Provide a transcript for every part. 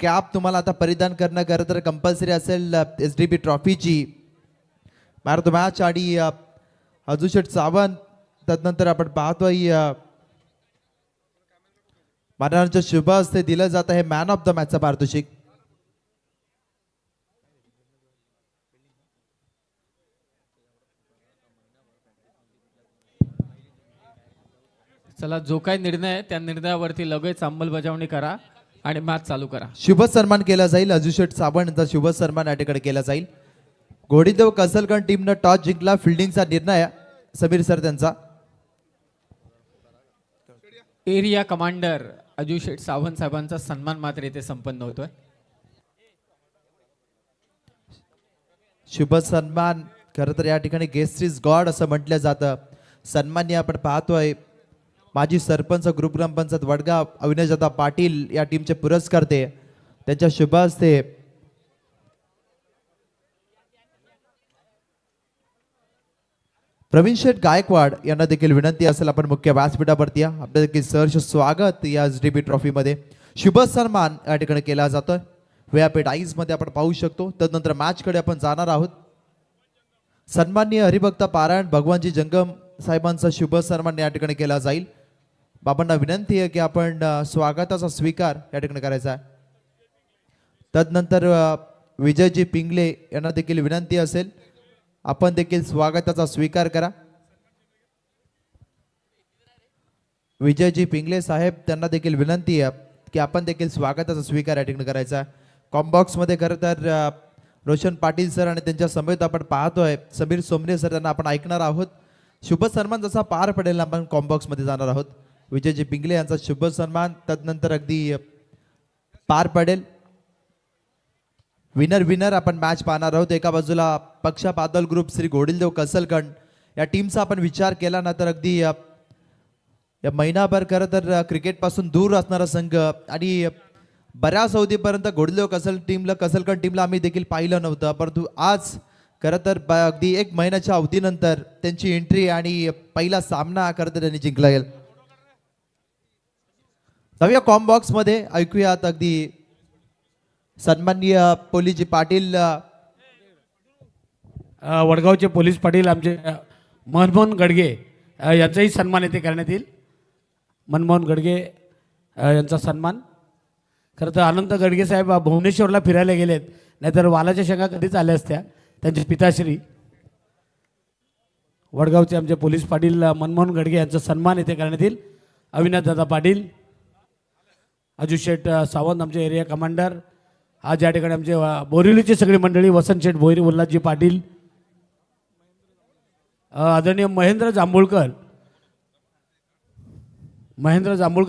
Cap तुम्हाला आता परिधान करणं खरं तर कंपल्सरी असेल SDB ट्रॉफीची मॅन मॅच आणि अजुशेठ सावंत त्यानंतर आपण पाहतोय मानवांच्या शुभ हस्ते दिलं जात आहे मॅन ऑफ द मॅचचा पारितोषिक. चला जो काही निर्णय आहे त्या निर्णयावरती लगेच अंमलबजावणी करा आणि मॅच चालू करा. शुभ सन्मान केला जाईल. अजुशेठ सावंत यांचा शुभ सन्मान या ठिकाणी केला जाईल. घोडीदेव कसलगण टीमनं टॉस जिंकला. फिल्डिंगचा निर्णय समीर सर त्यांचा. एरिया कमांडर अजुशेठ सावंत साहेबांचा सन्मान मात्र इथे संपन्न होतोय. शुभ सन्मान खरं तर या ठिकाणी गेस्ट इज गॉड असं म्हटलं जातं. सन्मान्य आपण पाहतोय माजी सरपंच ग्रुप ग्रामपंचायत वडगाव अविनाश दादा पाटील या टीमचे पुरस्कर्ते त्यांच्या शुभ हस्ते प्रवीण शेठ गायकवाड यांना देखील विनंती असेल आपण मुख्य व्यासपीठावरती या. आपलं देखील सहर्ष स्वागत या SDB ट्रॉफी मध्ये. शुभ सन्मान या ठिकाणी केला जातोय. व्यासपीठ आईज मध्ये आपण पाहू शकतो. त्यानंतर मॅच कडे आपण जाणार आहोत. सन्माननीय हरिभक्त पारायण भगवानजी जंगम साहेबांचा शुभ सन्मान या ठिकाणी केला जाईल. बाबांना विनंती आहे की आपण स्वागताचा स्वीकार या ठिकाणी करायचा आहे. त्यानंतर विजयजी पिंगले यांना देखील विनंती असेल आपण देखील स्वागताचा स्वीकार करा. विजयजी पिंगले साहेब त्यांना देखील विनंती आहे की आपण देखील स्वागताचा स्वीकार या ठिकाणी करायचा आहे. कॉम्बॉक्स मध्ये खरं तर रोशन पाटील सर आणि त्यांच्या समेत आपण पाहतोय समीर सोमरे सर यांना आपण ऐकणार आहोत. शुभ सन्मान जसा पार पडेल आपण कॉम्बॉक्स मध्ये जाणार आहोत. विजयजी पिंगले यांचा शुभ सन्मान त्यानंतर अगदी पार पडेल. विनर आपण मॅच पाहणार आहोत. एका बाजूला पक्षा पादल ग्रुप श्री घोडीदेव कसलगण या टीमचा आपण विचार केला ना तर अगदी या महिनाभर खरं तर क्रिकेट पासून दूर असणारा संघ आणि बऱ्याच अवधीपर्यंत घोडीदेव कसलगण टीमला आम्ही देखील पाहिलं नव्हतं. परंतु आज खरं तर अगदी 1 महिन्याच्या अवधीनंतर त्यांची एंट्री आणि पहिला सामना खरं तर त्यांनी जिंकला गेला. जाऊया कॉम्बॉक्स मध्ये ऐकूयात अगदी सन्माननीय पोलीसजी पाटील वडगावचे पोलीस पाटील आमचे मनमोहन गडगे यांचाही सन्मान येथे करण्यात येईल. मनमोहन गडगे यांचा सन्मान. खरं तर अनंत गडगे साहेब भुवनेश्वरला फिरायला गेलेत नाहीतर वालाच्या शेंगा कधीच आल्या असत्या. त्यांचे पिताश्री वडगावचे आमचे पोलीस पाटील मनमोहन गडगे यांचा सन्मान येथे करण्यात येईल. अविनाश दादा पाटील अजुशेठ सावंत आमचे एरिया कमांडर. आज या ठिकाणी आमचे बोरिवलीची सगळी मंडळी वसंत शेठ भोईर उल्हासजी पाटील आदरणीय महेंद्र जांभूळकर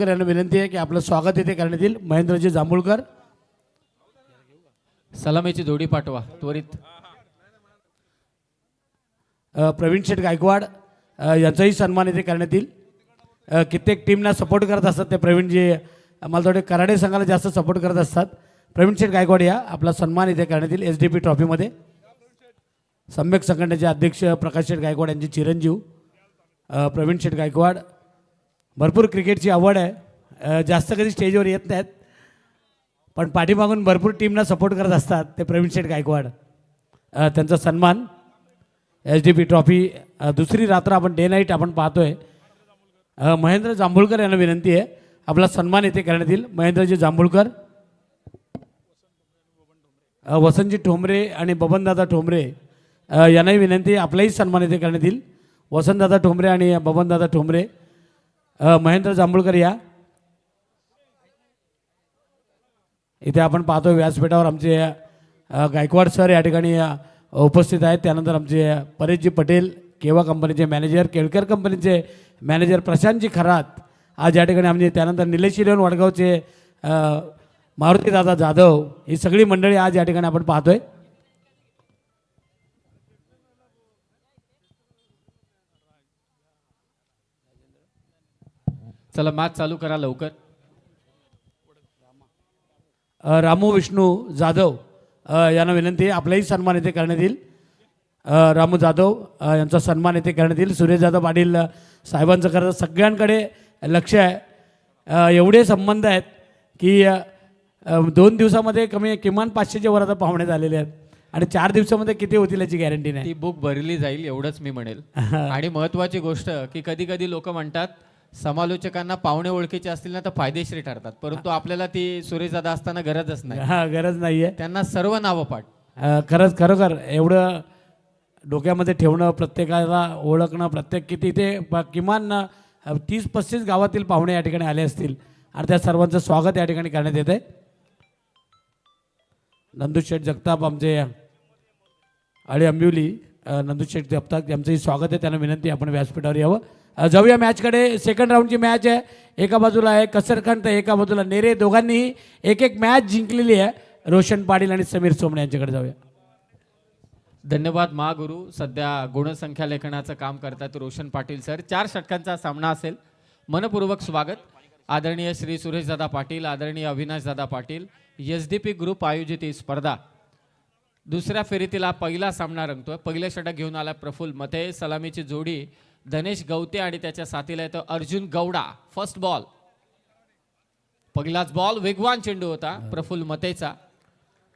यांना विनंती आहे की आपलं स्वागत येथे करण्यात येईल. महेंद्रजी जांभूळकर सलामीची जोडी पाठवा त्वरित. प्रवीण शेठ गायकवाड यांचाही सन्मान येथे करण्यात येईल. कित्येक टीमना सपोर्ट करत असतात ते प्रवीणजी. मला थोडे कराडे संघाला जास्त सपोर्ट करत असतात. प्रवीण शेठ गायकवाड या आपला सन्मान इथे करण्यात येईल SDB ट्रॉफीमध्ये. सम्यक संघटनेचे अध्यक्ष प्रकाश शेठ गायकवाड यांचे चिरंजीव प्रवीण शेठ गायकवाड. भरपूर क्रिकेटची आवड आहे. जास्त कधी स्टेजवर येत नाहीत पण पाठीमागून भरपूर टीमना सपोर्ट करत असतात ते प्रवीण शेठ गायकवाड. त्यांचा सन्मान SDB ट्रॉफी दुसरी रात्र आपण डे नाईट आपण पाहतोय. महेंद्र जांभूळकर यांना विनंती आहे आपला सन्मान येथे करण्यात येईल. महेंद्रजी जांभूळकर. वसंतजी ठोंबरे आणि बबनदादा ठोंबरे यांनाही विनंती आहे आपलाही सन्मान येथे करण्यात येईल. वसंतदादा ठोंबरे आणि बबनदादा ठोंबरे. महेंद्र जांभूळकर या इथे आपण पाहतो व्यासपीठावर आमचे गायकवाड सर या ठिकाणी उपस्थित आहेत. त्यानंतर आमचे परेशजी पटेल केवा कंपनीचे मॅनेजर, केळकर कंपनीचे मॅनेजर प्रशांतजी खरात आज या ठिकाणी आमचे. त्यानंतर निलेश इलेवन वडगावचे मारुतीदादा जाधव. ही सगळी मंडळी आज या ठिकाणी आपण पाहतोय. चला मॅच चालू करा लवकर. रामू विष्णू जाधव यांना विनंती आहे आपलाही सन्मान येथे करण्यात येईल. रामू जाधव यांचा सन्मान येथे करण्यात येईल. सुरेश जाधव पाटील साहेबांचं खरं सगळ्यांकडे लक्ष आहे. एवढे संबंध आहेत की 2 दिवसामध्ये किमान 500च्या वर आता पाहुणे झालेले आहेत आणि 4 दिवसामध्ये किती होतील याची गॅरंटी नाही. ती बुक भरली जाईल एवढंच मी म्हणेल. आणि महत्वाची गोष्ट की कधी कधी लोक म्हणतात समालोचकांना पाहुणे ओळखीचे असतील ना तर फायदेशीर ठरतात, परंतु आपल्याला ती सुरेशदादा असताना गरजच नाही. हा, गरज नाही आहे. त्यांना सर्व नावं पाठ. खरोखर एवढं डोक्यामध्ये ठेवणं, प्रत्येकाला ओळखणं, प्रत्येक किती ते किमान 30-35 गावातील पाहुणे या ठिकाणी आले असतील आणि त्या सर्वांचं स्वागत या ठिकाणी करण्यात येत आहे. नंदुशेठ जगताप आमचे आणि अंबिवली नंदुशेठ जगताप यांचंही स्वागत आहे. त्यांना विनंती आपण व्यासपीठावर यावं. जाऊया मॅचकडे. सेकंड राऊंडची मॅच आहे. एका बाजूला आहे कसरखंड तर एका बाजूला नेरे. दोघांनीही एक मॅच जिंकलेली आहे. रोशन पाटील आणि समीर सोमणे यांच्याकडे जाऊया. धन्यवाद महागुरु. सध्या गुणसंख्या लेखनाचं काम करतात रोशन पाटील सर. 4 षटकांचा सामना असेल. मनपूर्वक स्वागत. आदरणीय श्री सुरेशदादा पाटील, आदरणीय अविनाशदादा पाटील. एसडीपी ग्रुप आयोजित ही स्पर्धा दुसऱ्या फेरीतील पहिला सामना रंगतोय. पहिलं षटक घेऊन आला प्रफुल्ल मते. सलामीची जोडी धनेश गवते आणि त्याच्या साथीला येतो अर्जुन गौडा. First ball. पहिलाच बॉल वेगवान चेंडू होता प्रफुल्ल मतेचा.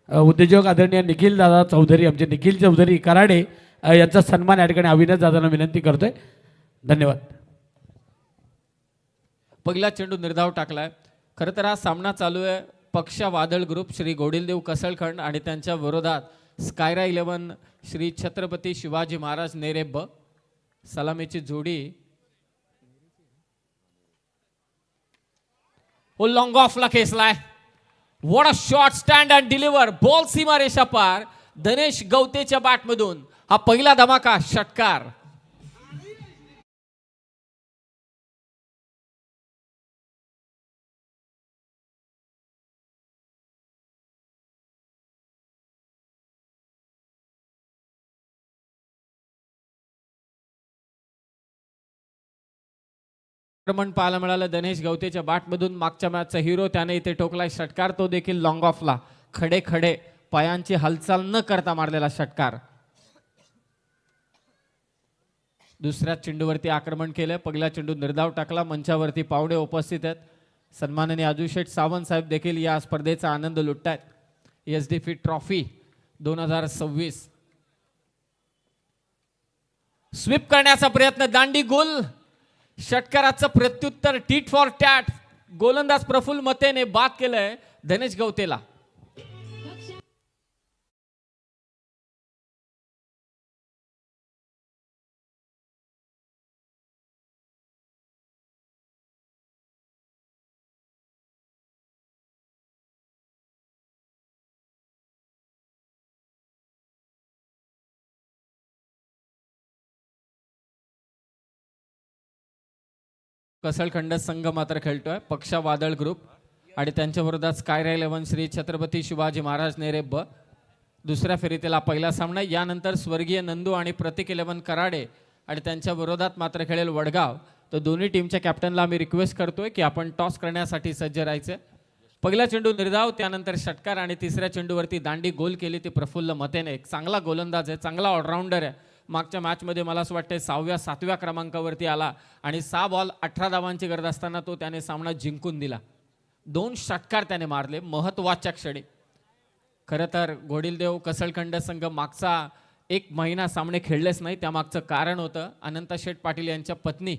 उद्योजक आदरणीय निखिल दादा चौधरी, आमचे निखिल चौधरी कराडे यांचा सन्मान या ठिकाणी अविनाश दादांना विनंती करतोय. धन्यवाद. पहिला चेंडू निर्धाव टाकलाय. खरं तर हा सामना चालू आहे पक्षा वादळ ग्रुप श्री गोडिलदेव कसळखंड आणि त्यांच्या विरोधात स्कायरा 11 श्री छत्रपती शिवाजी महाराज नेरेब. सलामीची जोडी लॉंग ऑफला खेचलाय. What a shot, stand and deliver. Ball सीमारेषा पार. धनेश गवतेच्या बॅटमधून हा पहिला धमाका षटकार. आक्रमण पाहायला मिळालं धनेश गवतेच्या बॅटमधून. मागच्या मॅचचा हिरो त्याने इथे ठोकलाय षटकार. तो देखील लॉंग ऑफला खडे खडे पायांची हालचाल न करता मारलेला षटकार. दुसऱ्या चेंडूवरती आक्रमण केलं. पहिला चेंडू निर्धाव टाकला. मंचावरती पाहुणे उपस्थित आहेत. सन्माननीय अजूशेठ सावंत साहेब देखील या स्पर्धेचा आनंद लुटतायत. एसडीपी ट्रॉफी 2026 स्वीप करण्याचा प्रयत्न. दांडी गोल. षटकाराचं प्रत्युत्तर टीट फॉर टॅट. गोलंदाज प्रफुल्ल मतेने बाद केलंय धनेश गवतेला. कसळखंड संघ मात्र खेळतोय पक्षा वादळ ग्रुप आणि त्यांच्या विरोधात स्कायरा 11 श्री छत्रपती शिवाजी महाराज नेरेब. दुसऱ्या फेरीतील पहिला सामना. यानंतर स्वर्गीय नंदू आणि प्रतीक 11 कराडे आणि त्यांच्या विरोधात मात्र खेळेल वडगाव. तर दोन्ही टीमच्या कॅप्टनला आम्ही रिक्वेस्ट करतोय की आपण टॉस करण्यासाठी सज्ज राहायचे. पहिला चेंडू निर्धाव, त्यानंतर षटकार आणि तिसऱ्या चेंडूवरती दांडी गोल केली ती प्रफुल्ल मतेने. एक चांगला गोलंदाज आहे, चांगला ऑलराऊंडर आहे. मागच्या मॅचमध्ये मला असं वाटतं 6व्या-7व्या क्रमांकावरती आला आणि 6 बॉल 18 धावांची गरज असताना तो त्याने सामना जिंकून दिला. 2 षटकार त्याने मारले महत्त्वाच्या क्षणी. खरं तर गोडिलदेव कसळखंड संघ मागचा 1 महिना सामने खेळलेच नाही. त्यामागचं कारण होतं अनंत शेठ पाटील यांच्या पत्नी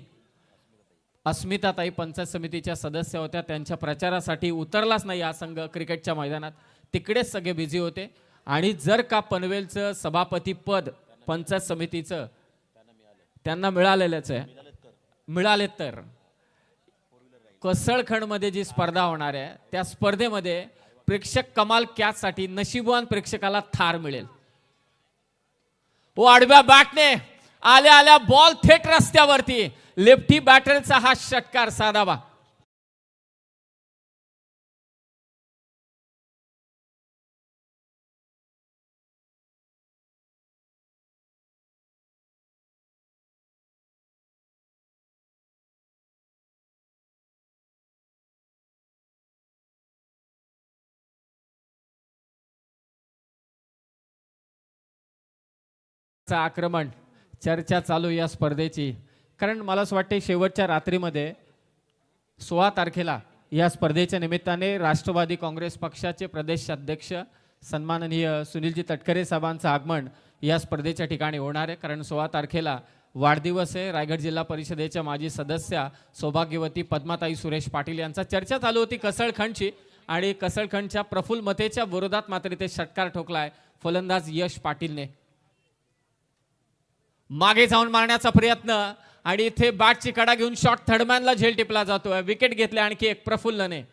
अस्मिताताई पंचायत समितीच्या सदस्य होत्या. त्यांच्या प्रचारासाठी उतरलाच नाही हा संघ क्रिकेटच्या मैदानात. तिकडेच सगळे बिझी होते. आणि जर का पनवेलचं सभापती पद पंचायत समितीचं त्यांना मिळालेलंच आहे, मिळाले तर कसळखंडमध्ये जी स्पर्धा होणार आहे त्या स्पर्धेमध्ये प्रेक्षक कमाल कॅचसाठी नशीबवान प्रेक्षकाला थार मिळेल. आडव्या बॅटने आल्या आल्या बॉल थेट रस्त्यावरती. लेफ्टी बॅटरचा हा षटकार साधावा. आक्रमण चर्चा चालू या स्पर्धेची. कारण मला असं वाटतं शेवटच्या रात्रीमध्ये 16 तारखेला या स्पर्धेच्या निमित्ताने राष्ट्रवादी काँग्रेस पक्षाचे प्रदेश अध्यक्ष सन्माननीय सुनीलजी तटकरे साहेबांचं आगमन या स्पर्धेच्या ठिकाणी होणार आहे. कारण 16 तारखेला वाढदिवस आहे रायगड जिल्हा परिषदेच्या माजी सदस्या सौभाग्यवती पद्माताई सुरेश पाटील यांचा. चर्चा चालू होती कसळखंडची आणि कसळखंडच्या प्रफुल्ल मतेच्या विरोधात मात्र इथे षटकार ठोकलाय फलंदाज यश पाटीलने. मागे जाऊन मारण्याचा प्रयत्न आणि इथे बॅटची कडा घेऊन शॉट थर्डमॅनला झेल टिपला जातोय. विकेट घेतले आणखी एक प्रफुल्लने.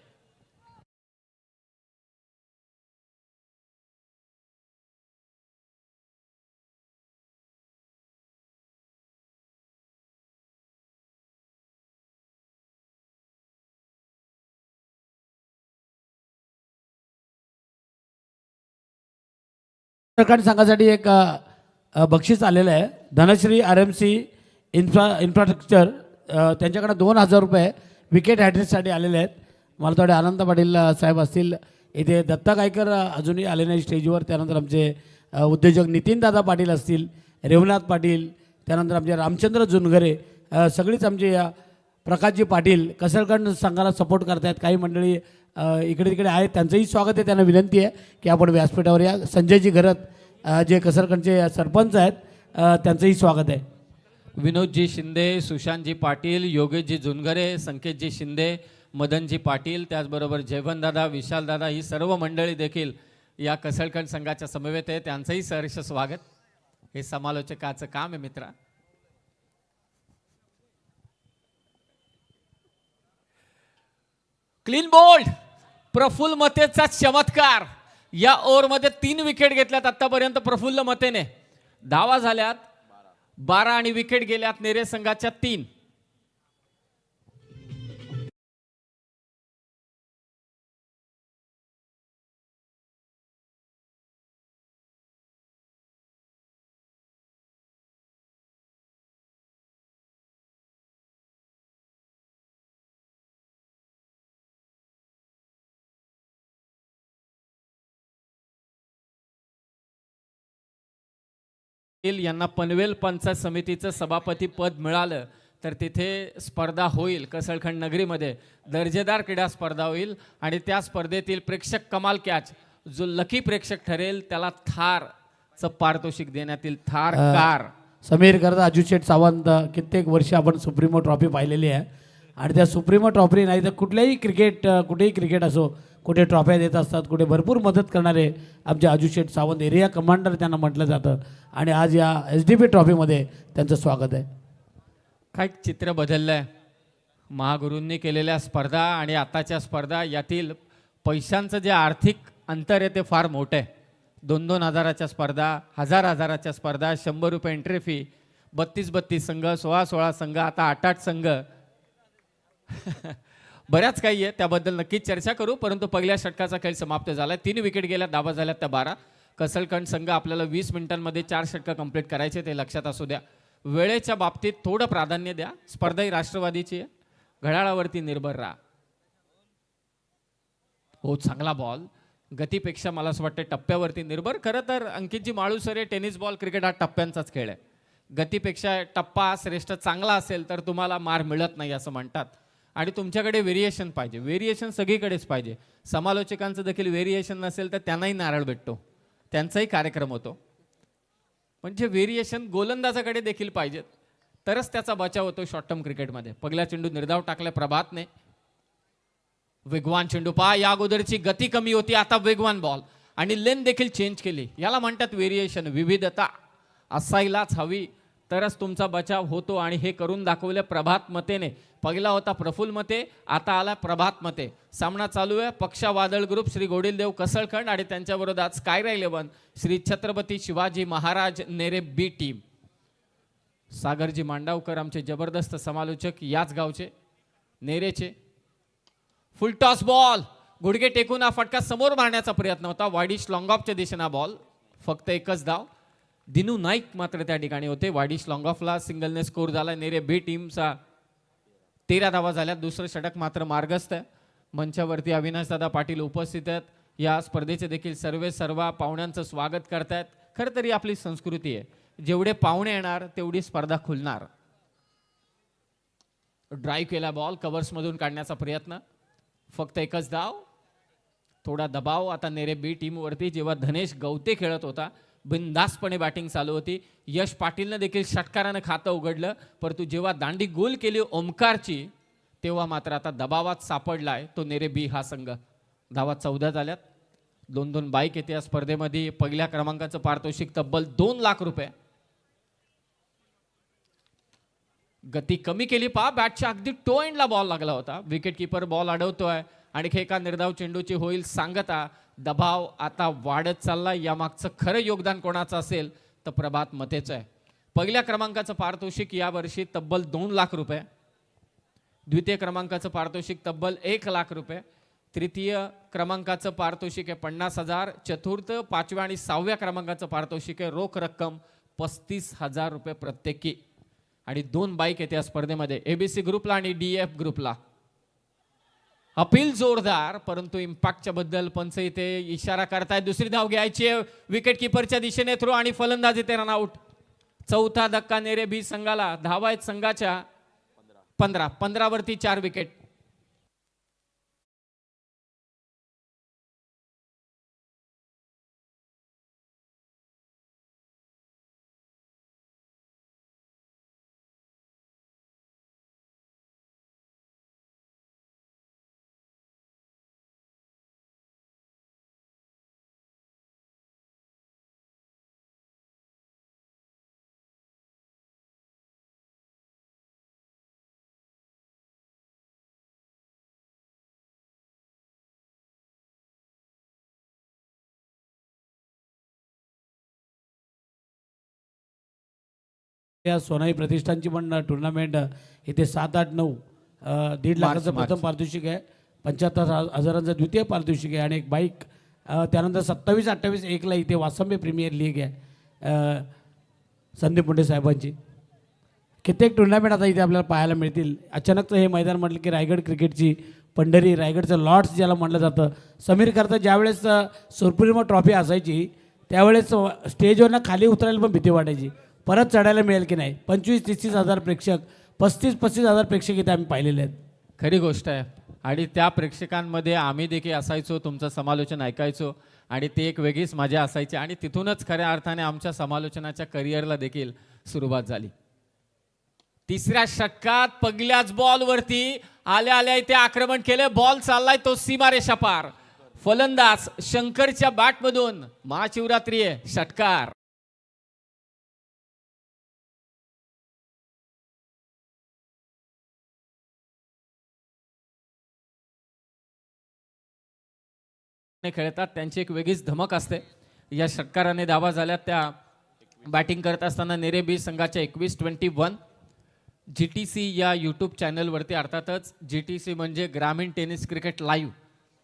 उत्तराखंड संघासाठी एक बक्षीस आलेलं आहे. धनश्री RMC इन्फ्रास्ट्रक्चर त्यांच्याकडे 2000 रुपये विकेट हॅट्रिकसाठी आलेले आहेत. मला थोडे आनंद पाटील साहेब असतील इथे. दत्ता गायकर अजूनही आले नाही स्टेजवर. त्यानंतर आमचे उद्योजक नितीनदादा पाटील असतील, रेवनाथ पाटील, त्यानंतर आमचे रामचंद्र जुनगरे, सगळीच आमचे प्रकाशजी पाटील कसळखंड संघाला सपोर्ट करतायत. काही मंडळी इकडे तिकडे आहेत, त्यांचंही स्वागत आहे. त्यांना विनंती आहे की आपण व्यासपीठावर या. संजयजी घरत जे कसळखंडचे सरपंच आहेत त्यांचंही स्वागत आहे. विनोदजी शिंदे, सुशांतजी पाटील, योगेशजी जुनगरे, संकेतजी शिंदे, मदनजी पाटील, त्याचबरोबर जयवंतदादा, विशालदादा, ही सर्व मंडळी देखील या कसळखंड संघाच्या समवेत आहे. त्यांचंही सहर्ष स्वागत. हे समालोचकाचं काम आहे मित्रा. क्लीन बोल्ड प्रफुल्ल मतेचा चमत्कार. या ओव्हरमध्ये 3 विकेट घेतल्यात आतापर्यंत प्रफुल्ल मतेने. धावा झाल्यात 12 आणि विकेट गेल्यात नेरे संघाच्या 3. यांना पनवेल पंचायत समितीचं सभापती पद मिळालं तर तिथे स्पर्धा होईल. कसळखंड नगरीमध्ये दर्जेदार क्रीडा स्पर्धा होईल आणि त्या स्पर्धेतील प्रेक्षक कमाल कॅच जो लकी प्रेक्षक ठरेल त्याला थारचं पारितोषिक देण्यात येईल. थार कार. समीर करता अजू शेठ सावंत. कित्येक वर्ष आपण सुप्रीमो ट्रॉफी पाहिलेली आहे आणि त्या सुप्रीमो ट्रॉफी नाही तर कुठल्याही कुठेही क्रिकेट असो, कुठे ट्रॉफ्या देत असतात, कुठे भरपूर मदत करणारे आमचे अजू शेठ सावंत, एरिया कमांडर त्यांना म्हटलं जातं. आणि आज या SDP ट्रॉफीमध्ये त्यांचं स्वागत आहे. काय चित्र बदललंय. महागुरूंनी केलेल्या स्पर्धा आणि आताच्या स्पर्धा यातील पैशांचं जे आर्थिक अंतर आहे ते फार मोठं आहे. 2-2 हजाराच्या स्पर्धा, हजाराच्या स्पर्धा, 100 रुपये एंट्री फी, 32 संघ, 16 संघ, आता 8 संघ. बऱ्याच काही आहे, त्याबद्दल नक्कीच चर्चा करू. परंतु पहिल्या षटकाचा खेळ समाप्त झाला. 3 विकेट गेल्या, धावा झाल्यात त्या 12. कसळखंड संघ आपल्याला 20 मिनिटांमध्ये 4 षटकं कंप्लीट करायचे, ते लक्षात असू द्या. वेळेच्या बाबतीत थोडं प्राधान्य द्या. स्पर्धा ही राष्ट्रवादीची आहे. घड्याळावरती निर्भर राहा. हो, चांगला बॉल. गतीपेक्षा मला असं वाटतं टप्प्यावरती निर्भर. खरं तर अंकितजी माळुसरे, टेनिस बॉल क्रिकेट हा टप्प्यांचाच खेळ आहे. गतीपेक्षा टप्पा श्रेष्ठ चांगला असेल तर तुम्हाला मार मिळत नाही असं म्हणतात. आणि तुमच्याकडे व्हेरिएशन पाहिजे. व्हेरिएशन सगळीकडेच पाहिजे. समालोचकांचं देखील व्हेरिएशन नसेल तर त्यांनाही नारळ भेटतो, त्यांचाही कार्यक्रम होतो. म्हणजे व्हेरिएशन गोलंदाजाकडे देखील पाहिजेत तरच त्याचा बचाव होतो शॉर्ट टर्म क्रिकेटमध्ये. पहिला चेंडू निर्धाव टाकला प्रभातने. वेगवान चेंडू पहा. या अगोदरची गती कमी होती, आता वेगवान बॉल आणि लेन देखील चेंज केली. याला म्हणतात व्हेरिएशन. विविधता असायलाच हवी तरच तुमचा बचाव होतो आणि हे करून दाखवले प्रभात मतेने. पहिला होता प्रफुल्ल मते, आता आला प्रभात मते. सामना चालू आहे. पक्षा वादळ ग्रुप श्री गोडीलदेव कसळखंड आणि त्यांच्या विरोधात स्कायरा 11 श्री छत्रपती शिवाजी महाराज नेरे B टीम. सागरजी मांडावकर आमचे जबरदस्त समालोचक याच गावचे, नेरेचे. फुल टॉस बॉल. गुडघे टेकून हा फटका समोर मारण्याचा प्रयत्न होता. वाडिश लॉंग ऑफच्या दिशेने बॉल. फक्त एकच धाव. दिनू नाईक मात्र त्या ठिकाणी होते. वाडिश लॉंग ऑफला सिंगलने स्कोर झाला. नेरे B टीमचा 13 धावा झाल्या. दुसरं षटक मात्र मार्गस्थ आहे. मंचावरती अविनाशदादा पाटील उपस्थित आहेत. या स्पर्धेचे देखील सर्व पाहुण्यांचं स्वागत करतायत. खरं तरी आपली संस्कृती आहे, जेवढे पाहुणे येणार तेवढी स्पर्धा खुलणार. ड्राईव्ह केला बॉल, कव्हर्समधून काढण्याचा प्रयत्न. फक्त एकच धाव. थोडा दबाव आता नेरे बी टीमवरती. जेव्हा धनेश गवते खेळत होता बिनधास्तपणे बॅटिंग चालू होती. यश पाटीलनं देखील षटकारानं खातं उघडलं, परंतु जेव्हा दांडी गोल केली ओमकारची तेव्हा मात्र आता दबावात सापडलाय तो नेरे बी हा संघ. धावा 14 झाल्यात. 2-2 बाईक येते या स्पर्धेमध्ये. पहिल्या क्रमांकाचं पारितोषिक तब्बल 2 लाख रुपये. गती कमी केली पहा. बॅटच्या अगदी टो एंडला बॉल लागला होता. विकेट किपर बॉल अडवतोय. आणखी एका निर्धाव चेंडूची होईल सांगता. दबाव आता वाढत चालला. यामागचं खरं योगदान कोणाचं असेल तर प्रभात मतेचं आहे. पहिल्या क्रमांकाचं पारितोषिक यावर्षी तब्बल 2 लाख रुपये. द्वितीय क्रमांकाचं पारितोषिक तब्बल 1 लाख रुपये. तृतीय क्रमांकाचं पारितोषिक आहे 50,000. चतुर्थ, 5व्या आणि 6व्या क्रमांकाचं पारितोषिक आहे रोख रक्कम 35,000 रुपये प्रत्येकी. आणि 2 बाईक येते या स्पर्धेमध्ये एबीसी ग्रुपला आणि डीएफ ग्रुपला. अपील जोरदार, परंतु इम्पॅक्टच्या बद्दल पंच इथे इशारा करतायत. दुसरी धाव घ्यायची विकेट किपरच्या दिशेने थ्रो आणि फलंदाज इथे रनआउट. चौथा धक्का नेरे बी संघाला. धावा आहेत संघाच्या 15 वरती 4 विकेट. या सोनाई प्रतिष्ठानची पण टुर्नामेंट इथे 7, 8, 9 1.5 लाखाचं प्रथम पारितोषिक आहे. 75,000चं द्वितीय पारितोषिक आहे आणि एक बाईक. त्यानंतर 27, 28, 1ला इथे वासंबे प्रीमियर लीग आहे संदीप मुंडे साहेबांची. कित्येक टुर्नामेंट आता इथे आपल्याला पाहायला मिळतील. अचानकचं हे मैदान म्हटलं की रायगड क्रिकेटची पंढरी, रायगडचं लॉर्ड्स ज्याला म्हटलं जातं. समीर करता ज्यावेळेस सुरप्रीमो ट्रॉफी असायची त्यावेळेस स्टेजवरनं खाली उतरायला पण भीती वाटायची, परत चढायला मिळेल की नाही. 25-30 हजार प्रेक्षक, 35-35 हजार प्रेक्षक इथे आम्ही पाहिलेले आहेत. खरी गोष्ट आहे. आणि त्या प्रेक्षकांमध्ये आम्ही देखील असायचो. तुमचं समालोचन ऐकायचो आणि ती एक वेगळीच मजा असायची. आणि तिथूनच खऱ्या अर्थाने आमच्या समालोचनाच्या करिअरला देखील सुरुवात झाली. तिसऱ्या षटकात पहिल्याच बॉलवरती आल्या आल्या इथे आक्रमण केले. बॉल चाललाय तो सीमारेषा पार. फलंदाज शंकरच्या बॅटमधून महाशिवरात्री आहे षटकार. खेळतात त्यांची एक वेगळीच धमक असते. या षटकाराने धावा झाल्या त्या बॅटिंग करत असताना नेरे बी संघाच्या 21-21 GTC या यूट्यूब चॅनलवरती, अर्थातच GTC म्हणजे ग्रामीण टेनिस क्रिकेट लाईव्ह,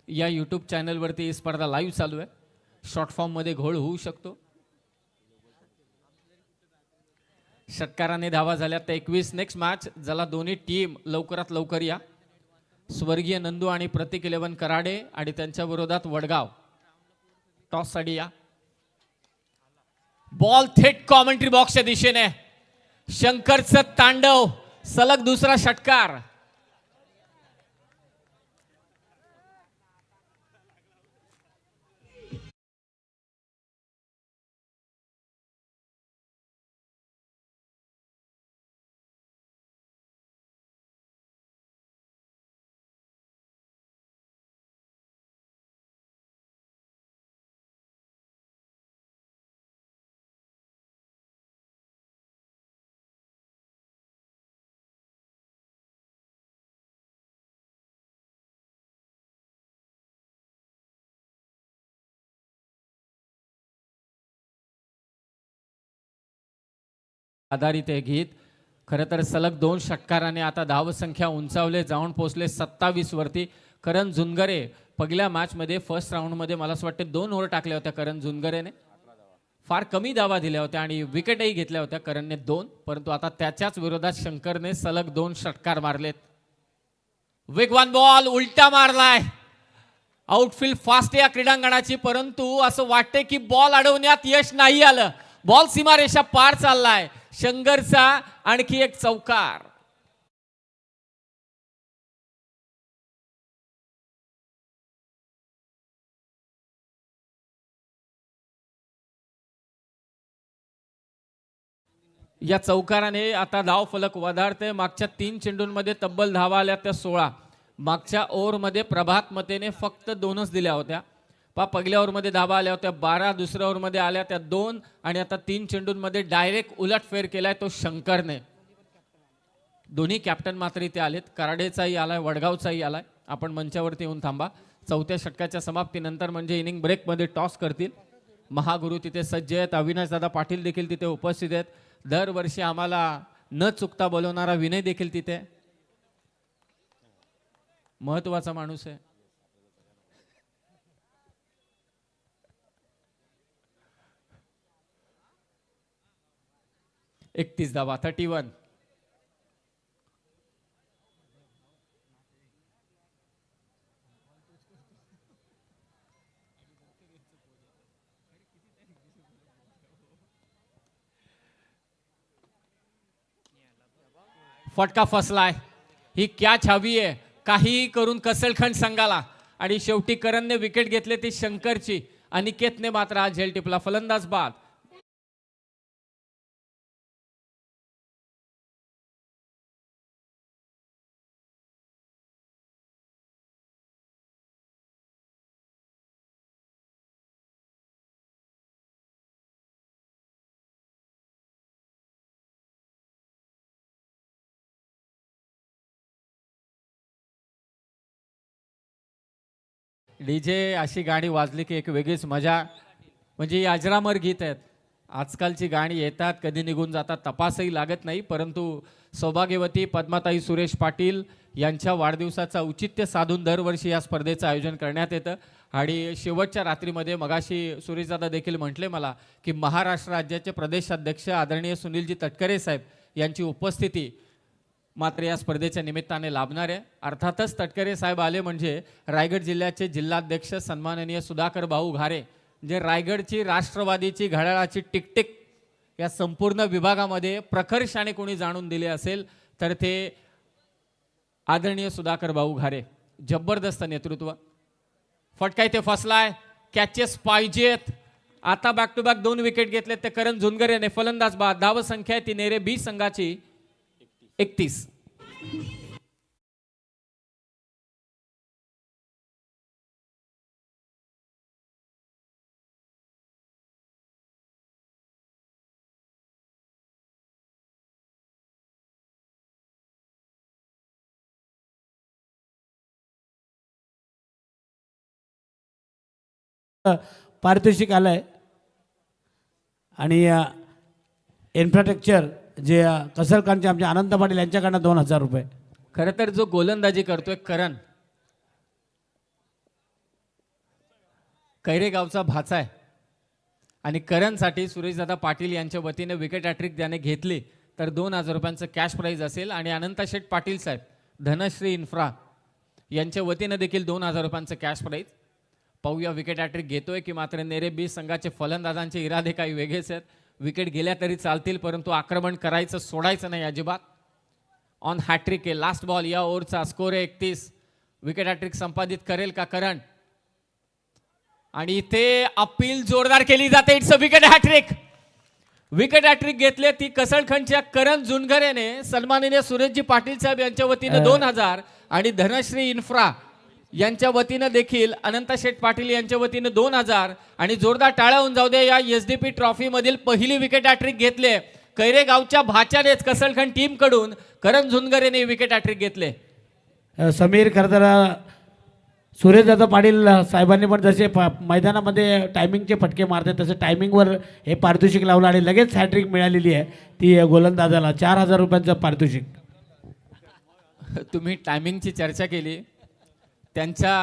या यूट्यूब चॅनलवरती ही स्पर्धा लाईव्ह चालू आहे. शॉर्ट फॉर्ममध्ये घोळ होऊ शकतो. षटकाराने धावा झाल्या त्या 21. नेक्स्ट मॅच ज्याला दोन्ही टीम लवकरात लवकर या. स्वर्गीय नंदू आणि प्रतीक 11 कराडे आणि त्यांच्या विरोधात वडगाव. टॉस साठी या. बॉल थेट कॉमेंट्री बॉक्सच्या दिशेने. शंकरचं तांडव, सलग दुसरा षटकार. आधारित हे गीत. खरं तर सलग 2 षटकाराने आता धावसंख्या उंचावले, जाऊन पोहोचले 27 वरती. करण झुनगरे पहिल्या मॅचमध्ये फर्स्ट राऊंडमध्ये मला असं वाटतं 2 ओव्हर टाकल्या होत्या करण झुनगरेने. फार कमी धावा दिल्या होत्या आणि विकेटही घेतल्या होत्या करणने 2. परंतु आता त्याच्याच विरोधात शंकरने सलग 2 षटकार मारलेत. वेगवान बॉल उलटा मारलाय. आउटफील्ड फास्ट या क्रीडांगणाची, परंतु असं वाटते की बॉल अडवण्यात यश नाही आलं. बॉल सीमारेषा पार चाललाय. शंकरचा आणखी एक चौकार. या चौकाराने आता धाव फलक वधारते. मागच्या 3 चेंडूंमध्ये तब्बल धावा आल्या त्या 16. मागच्या ओव्हरमध्ये प्रभात मतेने फक्त 2च दिल्या होत्या. पहिल्या ओव्हरमध्ये धावा आल्या होत्या 12, दुसऱ्या ओव्हरमध्ये आल्या त्या 2 आणि आता 3 चेंडूंमध्ये डायरेक्ट उलटफेर केलाय तो शंकरने. दोन्ही कॅप्टन मात्र इथे आलेत. कराडेचाही आलाय, वडगावचाही आलाय. आपण मंचावरती येऊन थांबा. चौथ्या षटकाच्या समाप्तीनंतर म्हणजे इनिंग ब्रेकमध्ये टॉस करतील. महागुरु तिथे सज्ज आहेत. अविनाश दादा पाटील देखील तिथे उपस्थित आहेत. दरवर्षी आम्हाला न चुकता बोलवणारा विनय देखील तिथे महत्वाचा माणूस आहे. एकतीस धावा 31. फटका फसलाय. ही कॅच हवी आहे काही करून कसलखंड संघाला आणि शेवटी करणने विकेट घेतले ती शंकरची. अनिकेतने मात्र हा झेल टिपला. फलंदाज बाद. डीजे अशी गाणी वाजली की एक वेगळीच मजा. म्हणजे ही अजरामर गीत आहेत. आजकालची गाणी येतात कधी निघून जातात तपासही लागत नाही. परंतु सौभाग्यवती पद्माताई सुरेश पाटील यांच्या वाढदिवसाचं औचित्य साधून दरवर्षी या स्पर्धेचं आयोजन करण्यात येतं. आणि शेवटच्या रात्रीमध्ये मगाशी सुरेशदादा देखील म्हटले मला की महाराष्ट्र राज्याचे प्रदेशाध्यक्ष आदरणीय सुनीलजी तटकरे साहेब यांची उपस्थिती मात्र या स्पर्धेच्या निमित्ताने लाभणार आहे. अर्थातच तटकरे साहेब आले म्हणजे रायगड जिल्ह्याचे जिल्हाध्यक्ष सन्माननीय सुधाकर भाऊ घारे जे रायगडची राष्ट्रवादीची घड्याळाची टिकटिक या संपूर्ण विभागामध्ये प्रखरशाने कोणी जाणून दिले असेल तर ते आदरणीय सुधाकर भाऊ घारे. जबरदस्त नेतृत्व. फटका इथे फसलाय. कॅचेस पाहिजेत. आता बॅक टू बॅक 2 विकेट घेतलेत ते करण झुनगर याने. फलंदाज बाद. धाव संख्या ती नेरे बी संघाची 31. पारितोषिक आलंय आणि इन्फ्रास्ट्रक्चर जे कसरखानचे आमचे अनंत पाटील यांच्याकडनं 2000 रुपये. खरं तर जो गोलंदाजी करतोय करण कैरेगावचा भाचा आहे आणि करणसाठी सुरेशदादा पाटील यांच्या वतीने विकेट हॅट्रिक त्याने घेतली तर 2000 रुपयांचं कॅश प्राईज असेल. आणि अनंता शेठ पाटील साहेब धनश्री इन्फ्रा यांच्या वतीने देखील 2000 रुपयांचं कॅश प्राईज. पाहूया विकेट हॅट्रिक घेतोय की मात्र नेरे बी संघाचे फलंदाजांचे इरादे काही वेगळेच आहेत. विकेट गेल्या तरी चालतील परंतु आक्रमण करायचं सोडायचं नाही अजिबात. ऑन हॅट्रिक आहे. लास्ट बॉल या ओव्हरचा स्कोर आहे 31. विकेट हॅट्रिक संपादित करेल का करण. आणि इथे अपील जोरदार केली जाते. It's a wicket hat-trick. Wicket hat-trick घेतले ती कसळखंडच्या करण झुनगरेने. सन्माननीय सुरेशजी पाटील साहेब यांच्या वतीने 2000 आणि धनश्री इन्फ्रा यांच्या वतीनं देखील अनंता शेठ पाटील यांच्या वतीनं 2000 आणि जोरदार टाळ्या होऊन जाऊ दे. या एसडीपी ट्रॉफी मधील पहिली विकेट हॅट्रिक घेतले कैरेगावच्या भाच्यानेच कसलखंड टीम कडून करण झुनगर यांनी विकेट हॅट्रिक घेतले. समीर खरं तर सुरेशदादा पाटील साहेबांनी पण जसे मैदानामध्ये टायमिंगचे फटके मारतात तसं टायमिंगवर हे पारितोषिक लावलं आणि लगेच हॅट्रिक मिळालेली आहे ती गोलंदाजाला. 4000 रुपयांचं पारितोषिक. तुम्ही टायमिंगची चर्चा केली. त्यांच्या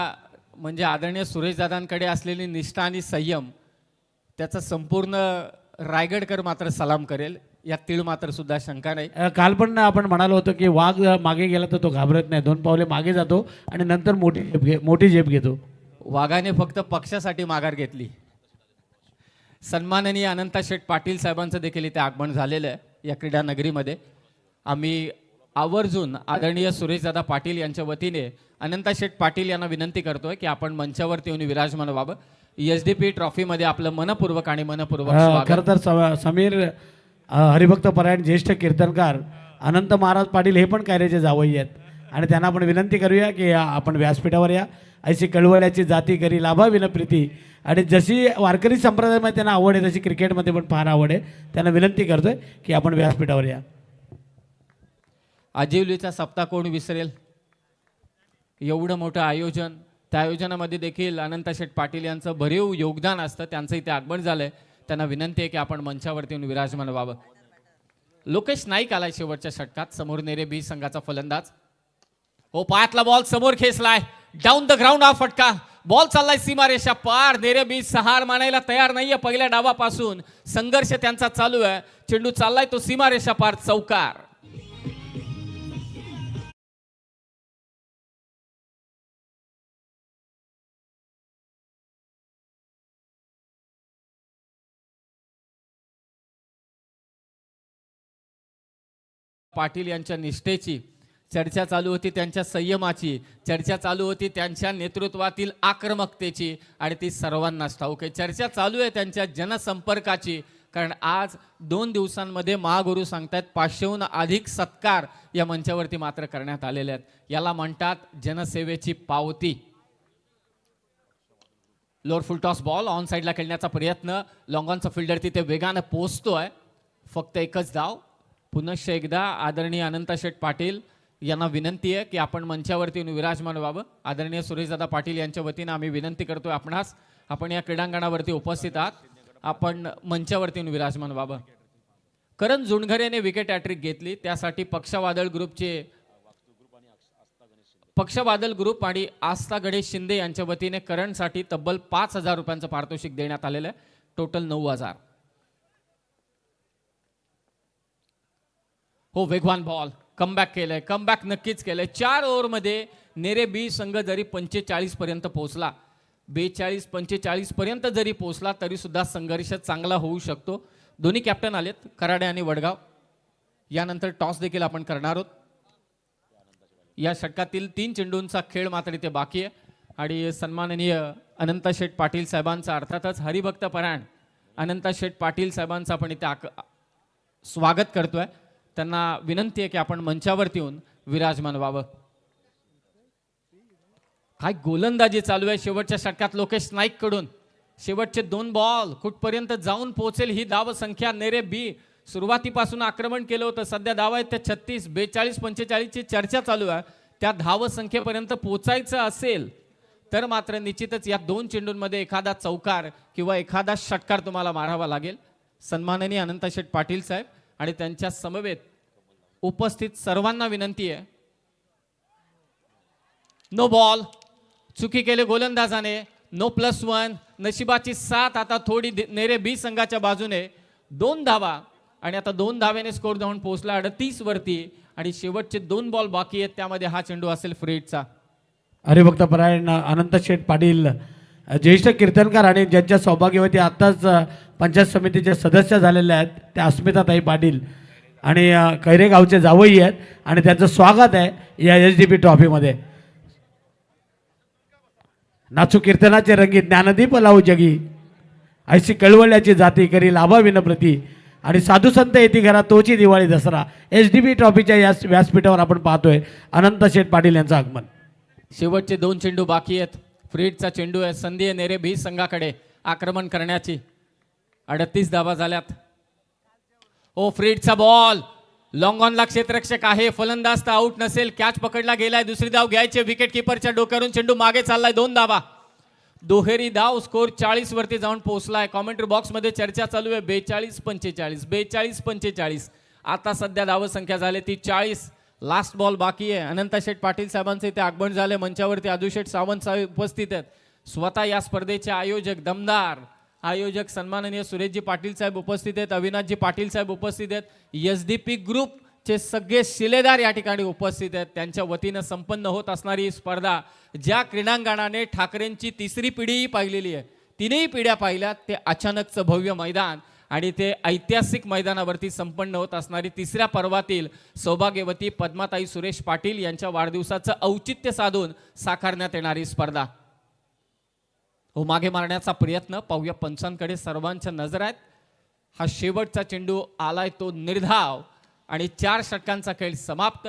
म्हणजे आदरणीय सुरेशदादांकडे असलेली निष्ठा आणि संयम त्याचा संपूर्ण रायगडकर मात्र सलाम करेल. यात तीळ मात्र सुद्धा शंका नाही. काल पण आपण म्हणालो होतो की वाघ मागे गेला तर तो घाबरत नाही. 2 पावले मागे जातो आणि नंतर मोठी झेप घेतो. वाघाने फक्त पक्षासाठी माघार घेतली. सन्माननीय अनंता शेठ पाटील साहेबांचं देखील इथे आगमन झालेलं आहे या क्रीडा नगरीमध्ये. आम्ही आवर्जून आदरणीय सुरेशदादा पाटील यांच्या वतीने अनंता शेठ पाटील यांना विनंती करतोय की आपण मंचावरती येऊन विराजमान व्हावं. एसडीपी ट्रॉफीमध्ये आपलं मनपूर्वक आणि मनपूर्वक स्वागत. खरं तर समीर हरिभक्त परायण ज्येष्ठ कीर्तनकार अनंत महाराज पाटील हे पण कायऱ्याचे जावई आहेत आणि त्यांना आपण विनंती करूया की आपण व्यासपीठावर या. ऐशी कळवळ्याची जाती करी लाभा विनप्रीती. आणि जशी वारकरी संप्रदायामध्ये त्यांना आवड आहे तशी क्रिकेटमध्ये पण फार आवड आहे. त्यांना विनंती करतोय की आपण व्यासपीठावर या. आजिवलीचा सप्ताह कोण विसरेल. एवढं मोठं आयोजन, त्या आयोजनामध्ये देखील अनंत शेठ पाटील यांचं भरीव योगदान असतं. त्यांचं इथे आगमन झालंय. त्यांना विनंती आहे की आपण मंचावरती येऊन विराजमान व्हावं. लोकेश नाईक आलाय शेवटच्या षटकात. समोर नेरे बी संघाचा फलंदाज. हो, पायातला बॉल समोर खेचलाय. डाऊन द ग्राउंड हा फटका. बॉल चाललाय सीमारेषा पार. नेरे बी हार मानायला तयार नाहीये. पहिल्या डावापासून संघर्ष त्यांचा चालू आहे. चेंडू चाललाय तो सीमारेषा पार. चौकार. पाटील यांच्या निष्ठेची चर्चा चालू होती, त्यांच्या संयमाची चर्चा चालू होती, त्यांच्या नेतृत्वातील आक्रमकतेची आणि ती सर्वांनाच ठाऊक आहे. चर्चा चालू आहे त्यांच्या जनसंपर्काची. कारण आज 2 दिवसांमध्ये महागुरु सांगतायत 500हून अधिक सत्कार या मंचावरती मात्र करण्यात आलेले आहेत. याला म्हणतात जनसेवेची पावती. Lower full toss ball on साईडला खेळण्याचा प्रयत्न. लॉंगॉनचा फिल्डर तिथे वेगानं पोहोचतोय. फक्त एकच धाव. पुनश्च एकदा आदरणीय अनंत शेठ पाटील यांना विनंती आहे की आपण मंचावरती येऊन विराजमान व्हावं. आदरणीय सुरेशदादा पाटील यांच्या वतीनं आम्ही विनंती करतोय आपणास, आपण या क्रीडांगणावरती उपस्थित आहात, आपण मंचावरती येऊन विराजमान व्हावं. करण जुणघर याने विकेट हॅट्रिक घेतली. त्यासाठी पक्षवादळ ग्रुप आणि आस्था गणेश शिंदे यांच्या वतीने करणसाठी तब्बल 5,000 रुपयांचं पारितोषिक देण्यात आलेलं आहे. टोटल 9,000. हो, वेगवान बॉल. कमबॅक केलंय. कमबॅक नक्कीच केलंय. 4 ओव्हरमध्ये नेरे बी संघ जरी 45 पर्यंत पोहोचला, 42-45 पर्यंत जरी पोहोचला तरी सुद्धा संघर्ष चांगला होऊ शकतो. दोन्ही कॅप्टन आलेत, कराडे आणि वडगाव. यानंतर टॉस देखील आपण करणार आहोत. या षटकातील 3 चेंडूंचा खेळ मात्र इथे बाकी आहे. आणि सन्माननीय अनंत शेठ पाटील साहेबांचा, अर्थातच हरिभक्त परायण अनंत शेठ पाटील साहेबांचा आपण इथे स्वागत करतोय. त्यांना विनंती आहे की आपण मंचावरती येऊन विराजमान व्हावं. काय गोलंदाजी चालू आहे शेवटच्या षटकात लोकेश नाईक कडून. शेवटचे 2 बॉल कुठपर्यंत जाऊन पोहोचेल ही धाव संख्या. नेरे बी सुरुवातीपासून आक्रमण केलं होतं. सध्या धाव आहेत त्या 36. 42-45 ची चर्चा चालू आहे. त्या धाव संख्येपर्यंत पोहोचायचं असेल तर मात्र निश्चितच या 2 चेंडूंमध्ये एखादा चौकार किंवा एखादा षटकार तुम्हाला मारावा लागेल. सन्माननीय अनंत शेठ पाटील साहेब आणि त्यांच्या समवेत उपस्थित सर्वांना विनंती आहे. No ball. चुकी केले गोलंदाजाने. नो +1. नशिबाची साथ आता थोडी नेरे बी संघाच्या बाजूने. 2 धावा आणि आता 2 धाव्याने स्कोर जाऊन पोहोचला 38 वरती. आणि शेवटचे 2 बॉल बाकी आहेत, त्यामध्ये हा चेंडू असेल फ्रीडचा. हरिभक्त परायण अनंत शेठ पाटील ज्येष्ठ कीर्तनकार आणि ज्यांच्या सौभाग्यवती आत्ताच पंचायत समितीचे सदस्य झालेले आहेत त्या अस्मिताताई पाटील आणि कैरे गावचे जावई आहेत आणि त्यांचं स्वागत आहे या SDP ट्रॉफीमध्ये. नाचू कीर्तनाचे रंगीत ज्ञानदीप लावू जगी. ऐशी कळवळ्याची जाती करी लाभा विनप्रती. आणि साधू संत येती घरात तोची दिवाळी दसरा. SDP ट्रॉफीच्या या व्यासपीठावर आपण पाहतोय अनंत शेठ पाटील यांचं आगमन. शेवटचे 2 चेंडू बाकी आहेत. फ्रीडचा चेंडू आहे. संधी आहे नेरे बी संघाकडे आक्रमण करण्याची. 38 धावा झाल्यात. ओ, फ्रीडचा बॉल. लॉंग ऑनला क्षेत्ररक्षक आहे. फलंदाज तर आउट नसेल. कॅच पकडला गेलाय. दुसरी धाव घ्यायची. विकेट किपरच्या डोक्यावरून चेंडू मागे चाललाय. 2 धावा. दुहेरी धाव. स्कोर 40 वरती जाऊन पोहोचलाय. कॉमेंट्री बॉक्समध्ये चर्चा चालू आहे 42-45. 42-45. आता सध्या धाव संख्या झाली ती 40. लास्ट बॉल बाकी आहे. अनंत शेठ पाटील साहेबांचे इथे आगमन झाले. मंचावरती आदुशेठ सावंत साहेब उपस्थित आहेत. स्वतः या स्पर्धेचे आयोजक, दमदार आयोजक सन्माननीय सुरेशजी पाटील साहेब उपस्थित आहेत. अविनाशजी पाटील साहेब उपस्थित आहेत. SDP ग्रुपचे सगळे शिलेदार या ठिकाणी उपस्थित आहेत. त्यांच्या वतीनं संपन्न होत असणारी ही स्पर्धा, ज्या क्रीडांगणाने ठाकरेंची 3री पिढीही पाहिलेली आहे, 3ही पिढ्या पाहिल्यात, ते अचानकचं भव्य मैदान आणि ते ऐतिहासिक मैदानावरती संपन्न होत असणारी 3ऱ्या पर्वातील सौभाग्यवती पद्माताई सुरेश पाटील यांच्या वाढदिवसाचं औचित्य साधून साकारण्यात येणारी स्पर्धा. हो, मागे मारण्याचा प्रयत्न. पाहूया पंचांकडे सर्वांच्या नजर आहेत. हा शेवटचा चेंडू आलाय तो निर्धाव आणि 4 षटकांचा खेळ समाप्त.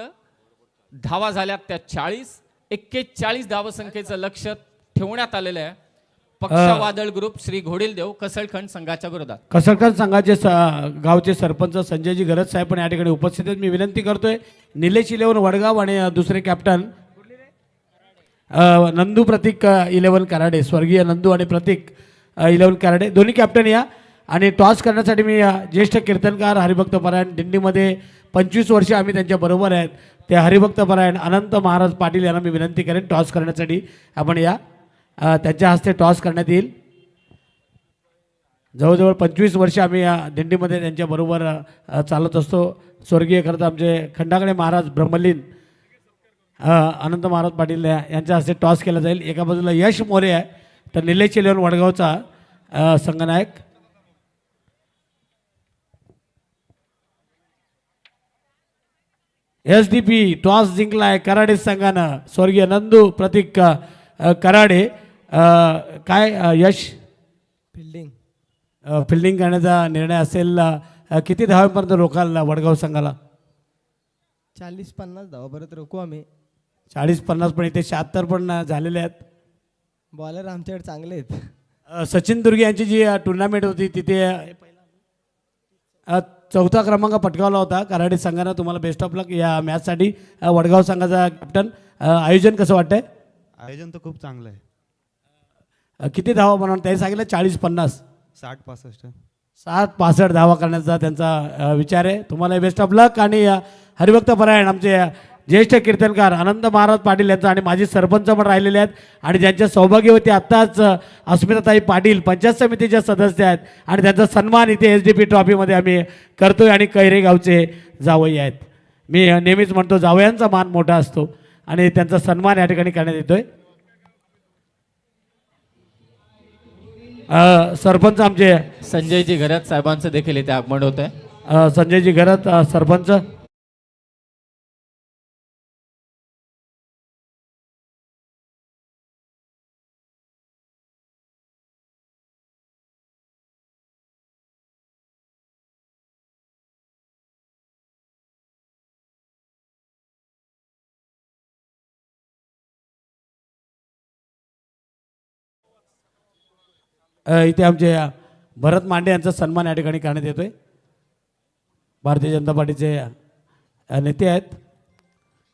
धावा झाल्यात त्या 40. 41 धावसंख्येचं लक्ष ठेवण्यात आलेलं आहे. पक्षा वादळ ग्रुप श्री घोडीलदेव कसळखंड संघाच्या विरोधात. कसरकन संघाचे गावचे सरपंच संजयजी गरज साहेब पण या ठिकाणी उपस्थित आहेत. मी विनंती करतोय निलेश 11 वडगाव आणि दुसरे कॅप्टन नंदू प्रतीक 11 कराडे, स्वर्गीय नंदू आणि प्रतीक 11 कराडे दोन्ही कॅप्टन या. आणि टॉस करण्यासाठी मी ज्येष्ठ कीर्तनकार हरिभक्त परायण दिंडीमध्ये 25 वर्ष आम्ही त्यांच्या बरोबर आहेत ते हरिभक्त परायण अनंत महाराज पाटील यांना मी विनंती करेन टॉस करण्यासाठी आपण या. त्यांच्या हस्ते टॉस करण्यात येईल. जवळजवळ 25 वर्ष आम्ही या दिंडीमध्ये त्यांच्याबरोबर चालत असतो. स्वर्गीय करता आमचे खंडाकडे महाराज ब्रह्मलीन अनंत महाराज पाटील यांच्या हस्ते टॉस केला जाईल. एका बाजूला यश मोरे आहे तर निलेश 11 वडगावचा संघनायक. SDP टॉस जिंकलाय कराडे संघानं. स्वर्गीय नंदू प्रतीक कराडे काय यश फिल्डिंग करण्याचा निर्णय असेल. किती धावांपर्यंत रोखाल वडगाव संघाला? 40-50 धावापर्यंत रोखू आम्ही. 40-50 पण इथे 76 पण झालेले आहेत. बॉलर आमच्याकडे चांगले आहेत. सचिन दुर्गे यांची जी टुर्नामेंट होती तिथे चौथा क्रमांक पटकावला होता कराडे संघानं. तुम्हाला बेस्ट ऑफ लक या मॅचसाठी. वडगाव संघाचा कॅप्टन आयोजन कसं वाटतंय? आयोजन तर खूप चांगलं आहे. किती धावा बनवून त्यांनी सांगितलं 40-50 60-65 60-65 धावा करण्याचा त्यांचा विचार आहे. तुम्हाला बेस्ट ऑफ लक. आणि हरिभक्त परायण आमचे ज्येष्ठ कीर्तनकार अनंत महाराज पाटील यांचा आणि माजी सरपंच पण राहिलेले आहेत आणि ज्यांच्या सौभाग्यवती आत्ताच अस्मिताताई पाटील पंचायत समितीच्या सदस्य आहेत आणि त्यांचा सन्मान इथे SDP ट्रॉफीमध्ये आम्ही करतोय. आणि कैरे गावचे जावई आहेत. मी नेहमीच म्हणतो जावयांचा मान मोठा असतो आणि त्यांचा सन्मान या ठिकाणी करण्यात येतोय. सरपंच आमचे संजयजी घरत साहेबांचं देखील इथे आगमन होत आहे. संजयजी घरत सरपंच. इथे आमचे भरत मांडे यांचा सन्मान या ठिकाणी करण्यात येतोय. भारतीय जनता पार्टीचे नेते आहेत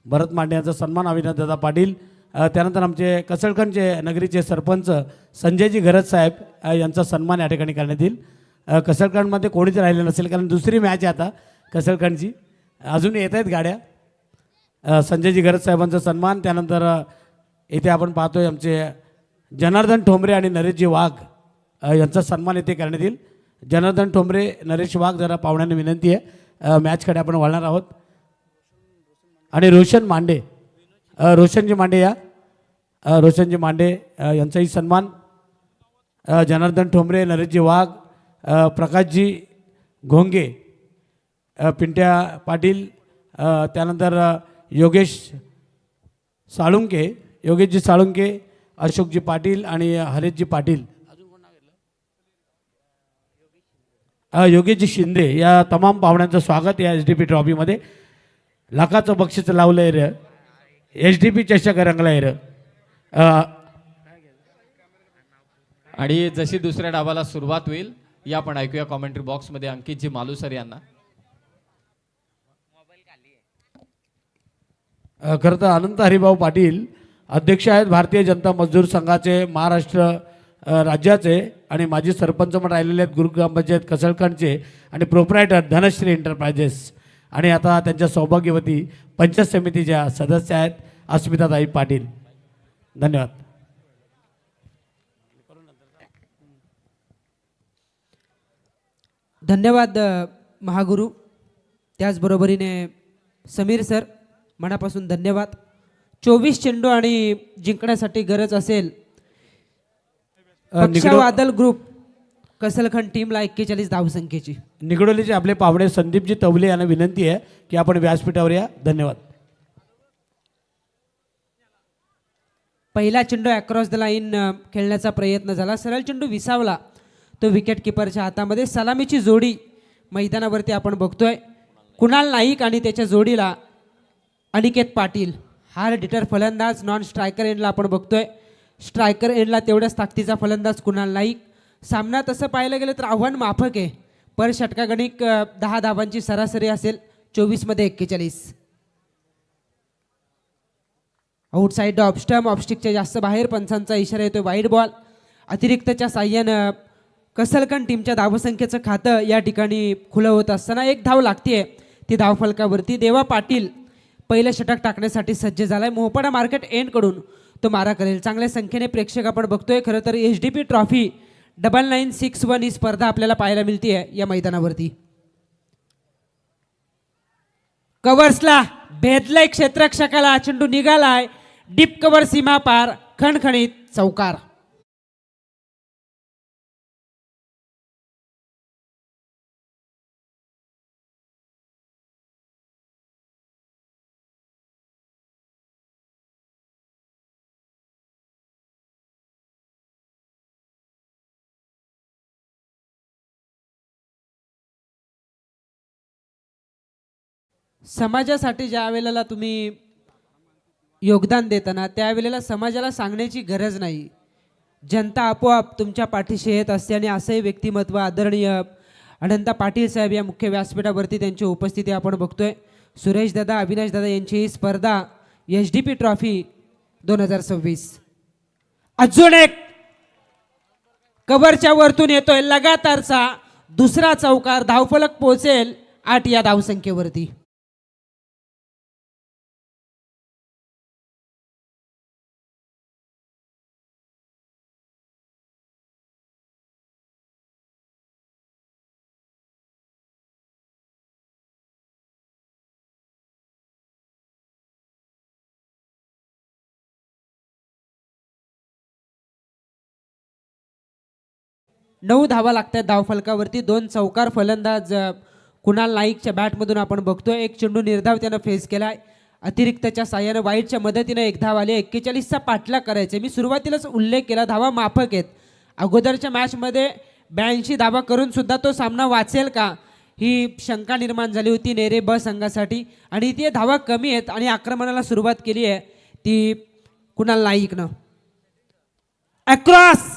भरत मांडे यांचा सन्मान अविनाशदादा पाटील. त्यानंतर आमचे कसळखंडचे नगरीचे सरपंच संजयजी घरत साहेब यांचा सन्मान या ठिकाणी करण्यात येईल. कसळखंडमध्ये कोणीच राहिलं नसेल कारण दुसरी मॅच आहे आता कसळखंडची. अजून येत आहेत गाड्या. संजयजी घरत साहेबांचा सन्मान. त्यानंतर इथे आपण पाहतोय आमचे जनार्दन ठोंबरे आणि नरेशजी वाघ यांचा सन्मान इथे करण्यात येईल. जनार्दन ठोंबरे नरेश वाघ जरा पाहुण्यांना विनंती आहे मॅचकडे आपण वळणार आहोत. आणि रोशन मांडे रोशनजी मांडे या रोशनजी मांडे यांचाही सन्मान. जनार्दन ठोंबरे नरेशजी वाघ प्रकाशजी घोंगे पिंट्या पाटील त्यानंतर योगेशजी साळुंके अशोकजी पाटील आणि हरेशजी पाटील योगेशजी शिंदे या तमाम पाहुण्यांचं स्वागत या SDP ट्रॉफीमध्ये. लाखाचं बक्षीस लावलं आहे रे SDP चषक रंगला आहे रे. आणि जशी दुसऱ्या डावाला सुरुवात होईल या आपण ऐकूया कॉमेंट्री बॉक्समध्ये अंकितजी मालुसर यांना. खरं तर अनंत हरिभाऊ पाटील अध्यक्ष आहेत भारतीय जनता मजदूर संघाचे महाराष्ट्र राज्याचे आणि माजी सरपंच पण राहिलेले आहेत ग्रामपंचायत कसळखंडचे आणि प्रोप्रायटर धनश्री एंटरप्राइजेस. आणि आता त्यांच्या सौभाग्यवती पंचायत समितीच्या सदस्य आहेत अस्मिताताई पाटील. धन्यवाद. धन्यवाद महागुरु. त्याचबरोबरीने समीर सर मनापासून धन्यवाद. 24 चेंडू आणि जिंकण्यासाठी गरज असेल पक्षा वादळ ग्रुप कसलखंड टीमला 41 धावसंख्येची. निगडोलीचे आपले पाहुणे संदीपजी तवले यांना विनंती आहे की आपण व्यासपीठावर या. धन्यवाद. पहिला चेंडू अक्रॉस द लाईन खेळण्याचा प्रयत्न झाला. सरळ चेंडू विसावला तो विकेट किपरच्या हातामध्ये. सलामीची जोडी मैदानावरती आपण बघतोय. कुणाल नाईक आणि त्याच्या जोडीला अनिकेत पाटील. हार्ड हिटर फलंदाज. नॉन स्ट्रायकर एंडला आपण बघतोय. स्ट्रायकर एंडला तेवढ्याच ताकदीचा फलंदाज कुणाल नाईक. सामना तसं पाहायला गेलं तर आव्हान माफक आहे. पर षटका गणिक 10 धावांची सरासरी असेल. 24 मध्ये 41. Outside off stump. ऑफस्टिकच्या जास्त बाहेर. पंचांचा इशारा येतोय वाईड बॉल. अतिरिक्तच्या साह्यानं कसलकन टीमच्या धावसंख्येचं खातं या ठिकाणी खुलं होत असताना एक धाव लागतीये ती धावफलकावरती. देवा पाटील पहिलं षटक टाकण्यासाठी सज्ज झालाय. मोहपाडा मार्केट एंडकडून तो मारा करेल. चांगल्या संख्येने प्रेक्षक आपण बघतोय. खरं तर HDP ट्रॉफी 9961 ही स्पर्धा आपल्याला पाहायला मिळते या मैदानावरती. कव्हर्सला भेदलय क्षेत्ररक्षकाला. चेंडू निघालाय डीप कव्हर सीमा पार. खणखणीत चौकार. समाजासाठी ज्या वेळेला तुम्ही योगदान देताना त्यावेळेला समाजाला सांगण्याची गरज नाही. जनता आपोआप तुमच्या पाठीशी येत असते. आणि असंही व्यक्तिमत्व आदरणीय अनंता पाटील साहेब या मुख्य व्यासपीठावरती त्यांची उपस्थिती आपण बघतोय. सुरेश दादा, अविनाश दादा यांची ही स्पर्धा HDP ट्रॉफी 2026. अजून एक कव्हरच्या वरतून येतोय लगातारचा दुसरा चौकार. धावफलक पोहोचेल 8 या धावसंख्येवरती. नऊ धावा लागतात धावफलकावरती. 2 चौकार फलंदाज कुणाल नाईकच्या बॅटमधून आपण बघतोय. एक चेंडू निर्धाव त्यानं फेस केलाय. अतिरिक्तच्या साह्यानं वाईडच्या मदतीनं एक धाव आली. 41चा पाठलाग करायचे. मी सुरुवातीलाच उल्लेख केला धावा माफक आहेत. अगोदरच्या मॅचमध्ये 82 धावा करून सुद्धा तो सामना वाचेल का ही शंका निर्माण झाली होती नेरे ब संघासाठी. आणि ती धावा कमी आहेत आणि आक्रमणाला सुरुवात केली आहे ती कुणाल नाईकनं. अक्रॉस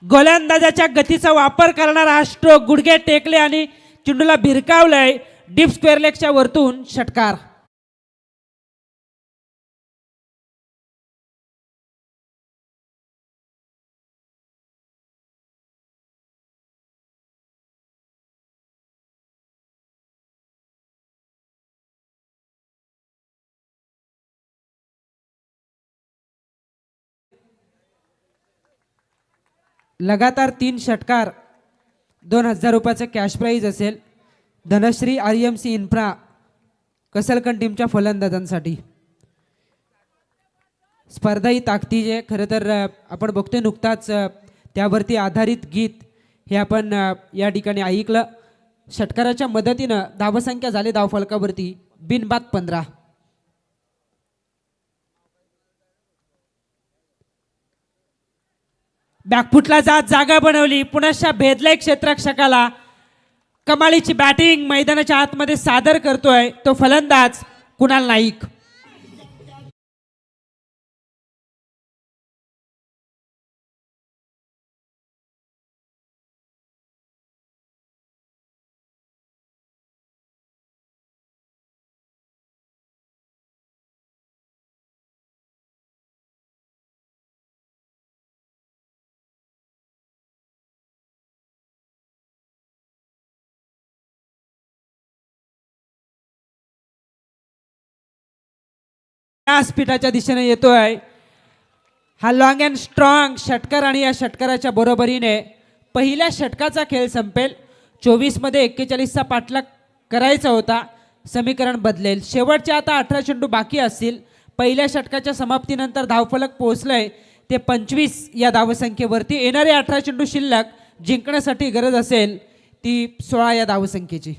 गोलंदाजाच्या गतीचा वापर करणारा हा स्ट्रोक. गुडघे टेकले आणि चेंडूला भिरकावलंय डीप स्क्वेअर लेगच्या वरतून. षटकार. लगातार 3 षटकार 2000 रुपयाचं कॅश प्राईज असेल. धनश्री RMC इन्फ्रा कसलकन टीमच्या फलंदाजांसाठी. स्पर्धा ही ताकदीची आहे. खरं तर आपण बघतोय नुकताच त्यावरती आधारित गीत हे आपण या ठिकाणी ऐकलं. षटकाराच्या मदतीनं धावसंख्या झाली धावफलकावरती बिनबाद 15. बॅकफुटला जात जागा बनवली. पुनश्च भेदलय क्षेत्ररक्षकाला. कमालीची बॅटिंग मैदानाच्या आतमध्ये सादर करतोय तो फलंदाज कुणाल नाईक. व्यासपीठाच्या दिशेने येतोय. हा लॉंग अँड स्ट्रॉंग षटकार आणि या षटकाराच्या बरोबरीने पहिल्या षटकाचा खेळ संपेल. 24 मध्ये 41चा पाठलाग करायचा होता. समीकरण बदलेल. शेवटचे आता 18 चेंडू बाकी असतील. पहिल्या षटकाच्या समाप्तीनंतर धावफलक पोहोचलंय ते 25 या धावसंख्येवरती. येणारे 18 चेंडू शिल्लक जिंकण्यासाठी गरज असेल ती 16 या धावसंख्येची.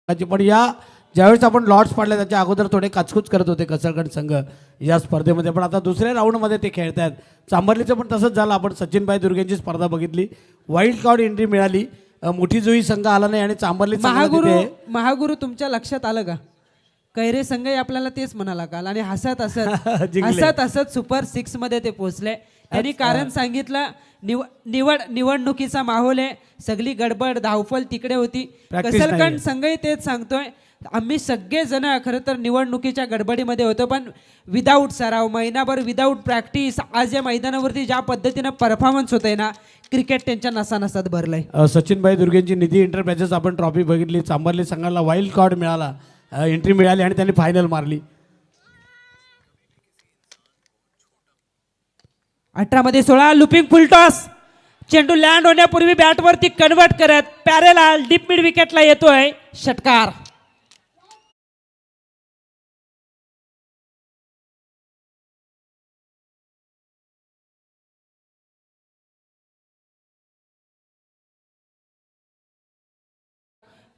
पण या ज्यावेळेस आपण लॉट्स पाडले त्याच्या अगोदर थोडे काचकूच करत होते कसरगड संघ या स्पर्धेमध्ये, पण आता दुसऱ्या राऊंडमध्ये ते खेळत आहेत. चांबर्लीचं पण तसंच झालं. आपण सचिनभाई दुर्गेंची स्पर्धा बघितली, वाईल्ड कार्ड एंट्री मिळाली, मोठी जुई संघ आला नाही आणि चांबर्ली महागुरु तुमच्या लक्षात आलं का? कैरे संघही आपल्याला तेच म्हणाला काल आणि हसत जिंकले. हसत सुपर 6 मध्ये ते पोहोचले. त्यांनी कारण सांगितलं, निवडणुकीचा माहोल आहे, सगळी गडबड धावफल तिकडे होती. Practice कसलकंड नाहीये. संघही तेच सांगतोय, आम्ही सगळेजण खरं तर निवडणुकीच्या गडबडीमध्ये होतो, पण विदाऊट सराव, महिनाभर विदाऊट प्रॅक्टिस, आज या मैदानावरती ज्या पद्धतीनं परफॉर्मन्स होतंय ना, क्रिकेट त्यांच्या नसानसात भरलंय. सचिनभाई दुर्गेंची निधी इंटरमॅचेस आपण ट्रॉफी बघितली. चांबर्ली संघाला वाईल्ड कार्ड मिळाला, एंट्री मिळाली आणि त्यांनी फायनल मारली. 18 मध्ये 16 लुपिंग फुलटॉस, चेंडू लँड होण्यापूर्वी बॅटवरती कन्वर्ट करत पॅरेलाल डीप मिड विकेटला येतोय षटकार.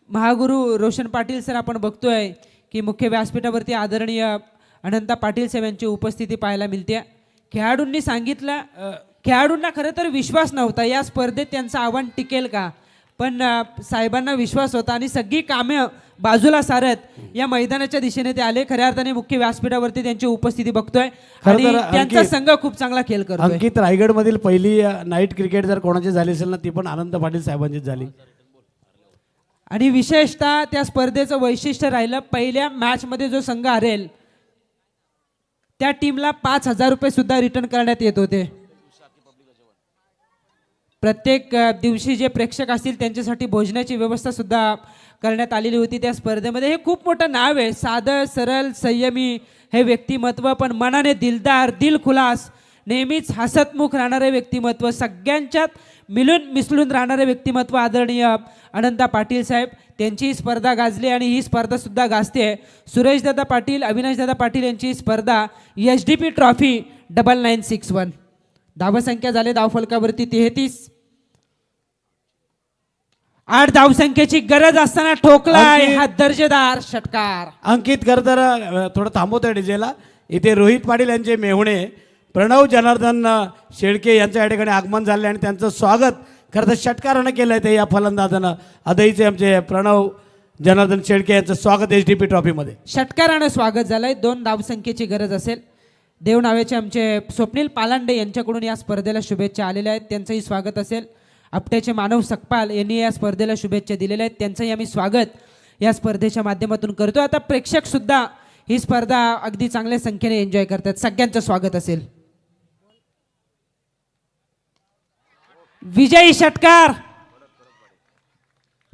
महागुरु रोशन पाटील सर आपण बघतोय की मुख्य व्यासपीठावरती आदरणीय अनंता पाटील साहेब यांची उपस्थिती पाहायला मिळते. खेळाडूंनी सांगितलं, खेळाडूंना खरं तर विश्वास नव्हता या स्पर्धेत त्यांचं आव्हान टिकेल का, पण साहेबांना विश्वास होता आणि सगळी कामे बाजूला सारत या मैदानाच्या दिशेने ते आले. खऱ्या अर्थाने मुख्य व्यासपीठावरती त्यांची उपस्थिती बघतोय आणि त्यांचा संघ खूप चांगला खेळ करतोय. अंकित रायगड मधील पहिली नाईट क्रिकेट जर कोणाची झाली असेल ना, ती पण अनंत पाटील साहेबांचीच झाली. आणि विशेषतः त्या स्पर्धेचं वैशिष्ट्य राहिलं, पहिल्या मॅचमध्ये जो संघ हरेल त्या टीमला 5,000 रुपये सुद्धा रिटर्न करण्यात येत होते. प्रत्येक दिवशी जे प्रेक्षक असतील त्यांच्यासाठी भोजनाची व्यवस्था सुद्धा करण्यात आलेली होती त्या स्पर्धेमध्ये. हे खूप मोठं नाव आहे, साधं सरळ संयमी हे व्यक्तिमत्व, पण मनाने दिलदार, दिलखुलास, नेहमीच हसतमुख राहणारे व्यक्तिमत्व, सगळ्यांच्यात मिळून मिसळून राहणारे व्यक्तिमत्व आदरणीय अनंता पाटील साहेब. त्यांची ही स्पर्धा गाजली आणि ही स्पर्धा सुद्धा गाजते. सुरेशदादा पाटील, अविनाशदादा पाटील यांची ही स्पर्धा SDP ट्रॉफी 9961. धावसंख्या झाले धावफलकावरती 33. 8 धावसंख्येची गरज असताना ठोकलाय हा दर्जेदार षटकार. अंकित खरं तर थोडं थांबवतोय डीजेला. इथे रोहित पाटील यांचे मेहुणे प्रणव जनार्दन शेळके यांच्या या ठिकाणी आगमन झाले आणि त्यांचं स्वागत खरं तर षटकारानं केलं आहे. ते या फलंदाजानं अदईचे आमचे प्रणव जनार्दन शेळके यांचं स्वागत SDP ट्रॉफीमध्ये. षटकारानं स्वागत झालंय. 2 धावसंख्येची गरज असेल. देव नावेचे आमचे स्वप्नील पालांडे यांच्याकडून या स्पर्धेला शुभेच्छा आलेल्या आहेत, त्यांचंही स्वागत असेल. आपट्याचे मानव सकपाल यांनी या स्पर्धेला शुभेच्छा दिलेल्या आहेत, त्यांचंही आम्ही स्वागत या स्पर्धेच्या माध्यमातून करतो. आता प्रेक्षक सुद्धा ही स्पर्धा अगदी चांगल्या संख्येने एन्जॉय करतात, सगळ्यांचं स्वागत असेल. विजयी षटकार,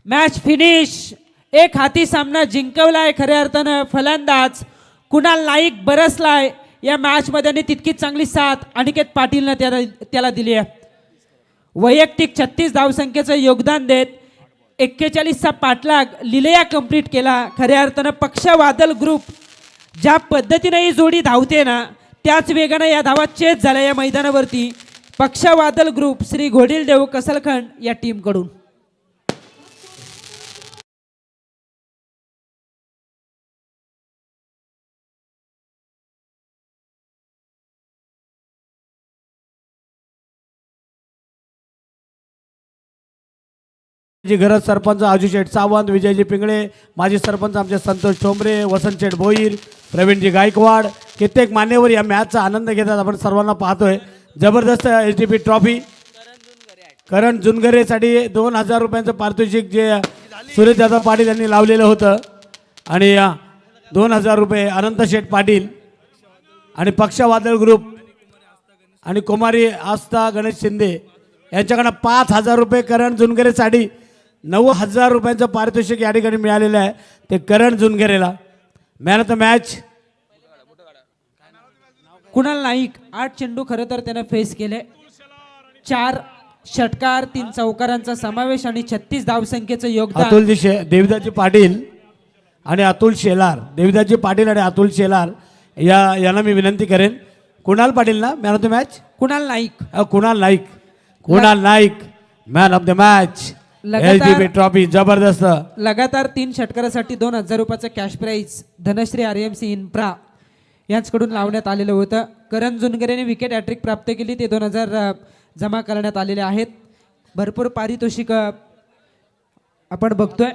मॅच फिनिश. एक हाती सामना जिंकवलाय खऱ्या अर्थानं फलंदाज कुणाल नाईक बरसलाय या मॅच मध्ये आणि तितकीच चांगली साथ अनिकेत पाटीलनं त्याला दिली आहे. वैयक्तिक 36 धावसंख्येचं योगदान देत 41चा पाठलाग लिलया कंप्लीट केला. खऱ्या अर्थानं पक्षवादल ग्रुप ज्या पद्धतीने ही जोडी धावते ना, त्याच वेगानं या धावा चेस झाल्या या मैदानावरती. पक्षवादल ग्रुप श्री घोडील देव कसलखंड या टीम कडून. जी गरज सरपंच आजू शेठ सावंत, विजयजी पिंगळे, माजी सरपंच आमचे संतोष ठोंबरे, वसंत शेठ भोईर, प्रवीणजी गायकवाड, कित्येक मान्यवर या मॅचचा आनंद घेतात. आपण सर्वांना पाहतोय. जबरदस्त SDP ट्रॉफी. करण जुनगरेसाठी 2,000 रुपयांचं पारितोषिक जे सुरेशदादा पाटील यांनी लावलेलं होतं आणि 2,000 रुपये अनंत शेठ पाटील आणि पक्षवादळ ग्रुप आणि कुमारी आस्था गणेश शिंदे यांच्याकडनं 5,000 रुपये करण जुनगरेसाठी 9,000 रुपयांचं पारितोषिक या ठिकाणी मिळालेलं आहे. ते करण जुनगरेला. Man of the match Kunal Naik. 8 चेंडू खरं तर त्यानं फेस केले, 4 षटकार, 3 चौकारांचा समावेश आणि 36 धावसंख्येचं योगदान. देविदाजी पाटील आणि अतुल शेलार. देविदाजी पाटील आणि अतुल शेलार यांना मी विनंती करेन. कुणाल पाटील ना man of the match. Kunal Naik. Kunal Naik man of the match. लगातार ट्रॉफी जबरदस्त. लगातार 3 षटकारासाठी 2,000 रुपयाचं cash prize Dhanashree RMC infra यांच्याकडून लावण्यात आलेलं होतं. करण जुनगर यांनी विकेट हॅट्रिक प्राप्त केली, ते 2,000 जमा करण्यात आलेले आहेत. भरपूर पारितोषिक आपण बघतोय.